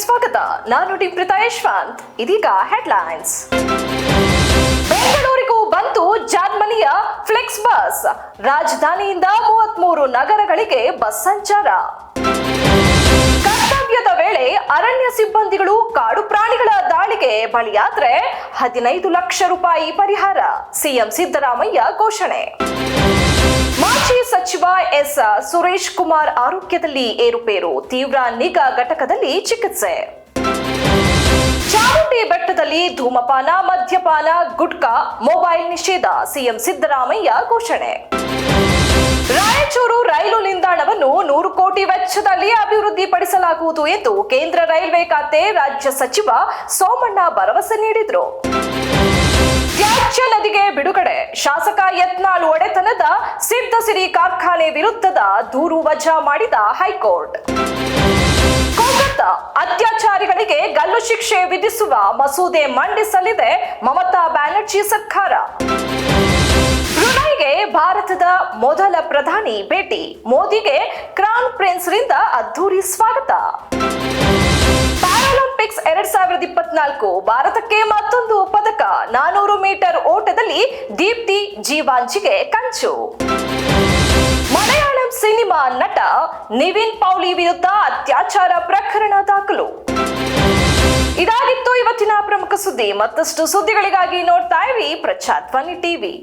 ಸ್ವಾಗತ. ನಾನು ಡಿಪ್ರಿತಾ ಯಶವಂತ್. ಇದೀಗ ಹೆಡ್ಲೈನ್ಸ್. ಬೆಂಗಳೂರಿಗೂ ಬಂತು ಜಾರ್ಮನಿಯ ಫ್ಲೆಕ್ಸ್ ಬಸ್. ರಾಜಧಾನಿಯಿಂದ 33 ನಗರಗಳಿಗೆ ಬಸ್ ಸಂಚಾರ. ಕರ್ತವ್ಯದ ವೇಳೆ ಅರಣ್ಯ ಸಿಬ್ಬಂದಿಗಳು ಕಾಡು ಪ್ರಾಣಿಗಳ ದಾಳಿಗೆ ಬಲಿಯಾದ್ರೆ 15 ಲಕ್ಷ ರೂಪಾಯಿ ಪರಿಹಾರ. ಸಿಎಂ ಸಿದ್ದರಾಮಯ್ಯ ಘೋಷಣೆ. ಮಾಜಿ ಸಚಿವ ಎಸ್ ಸುರೇಶ್ ಕುಮಾರ್ ಆರೋಗ್ಯದಲ್ಲಿ ಏರುಪೇರು, ತೀವ್ರ ನಿಗಾ ಘಟಕದಲ್ಲಿ ಚಿಕಿತ್ಸೆ. ಚಾಮುಂಡಿ ಬೆಟ್ಟದಲ್ಲಿ ಧೂಮಪಾನ, ಮದ್ಯಪಾನ, ಗುಟ್ಕಾ, ಮೊಬೈಲ್ ನಿಷೇಧ, ಸಿಎಂ ಸಿದ್ದರಾಮಯ್ಯ ಘೋಷಣೆ. ರಾಯಚೂರು ರೈಲು ನಿಲ್ದಾಣವನ್ನು 100 ಕೋಟಿ ವೆಚ್ಚದಲ್ಲಿ ಅಭಿವೃದ್ಧಿಪಡಿಸಲಾಗುವುದು ಎಂದು ಕೇಂದ್ರ ರೈಲ್ವೆ ಖಾತೆ ರಾಜ್ಯ ಸಚಿವ ಸೋಮಣ್ಣ ಭರವಸೆ ನೀಡಿದರು. ತ್ಯಾಜ್ಯ ನದಿಗೆ ಬಿಡುಗಡೆ, ಶಾಸಕ ಯತ್ನಾಳ್ ಒಡೆತನದ ಸಿದ್ಧಸಿರಿ ಕಾರ್ಖಾನೆ ವಿರುದ್ಧದ ದೂರು ವಜಾ ಮಾಡಿದ ಹೈಕೋರ್ಟ್. ಕೋಲ್ಕತ್ತಾ ಅತ್ಯಾಚಾರಿಗಳಿಗೆ ಗಲ್ಲು ಶಿಕ್ಷೆ ವಿಧಿಸುವ ಮಸೂದೆ ಮಂಡಿಸಲಿದೆ ಮಮತಾ ಬ್ಯಾನರ್ಜಿ ಸರ್ಕಾರ. ಬ್ರುನೈಗೆ ಭಾರತದ ಮೊದಲ ಪ್ರಧಾನಿ ಭೇಟಿ, ಮೋದಿಗೆ ಕ್ರೌನ್ ಪ್ರಿನ್ಸ್ ರಿಂದ ಅದ್ದೂರಿ ಸ್ವಾಗತ. ಪ್ಯಾರಾಲಿಂಪಿಕ್ಸ್ 2024 ಭಾರತಕ್ಕೆ ಮತ್ತೊಂದು ಪದಕ. 400 ಮೀಟರ್ ಓಟದಲ್ಲಿ ದೀಪ್ತಿ ಜೀವಾಂಜಿಗೆ ಕಂಚು. ಮಲಯಾಳಂ ಸಿನಿಮಾ ನಟ ನಿವಿನ್ ಪೌಲಿ ವಿರುದ್ಧ ಅತ್ಯಾಚಾರ ಪ್ರಕರಣ ದಾಖಲು. ಇದಾಗಿತ್ತು ಇವತ್ತಿನ ಪ್ರಮುಖ ಸುದ್ದಿ. ಮತ್ತಷ್ಟು ಸುದ್ದಿಗಳಿಗಾಗಿ ನೋಡ್ತಾ ಇರಿ ಪ್ರಜಾಧ್ವನಿ ಟಿವಿ.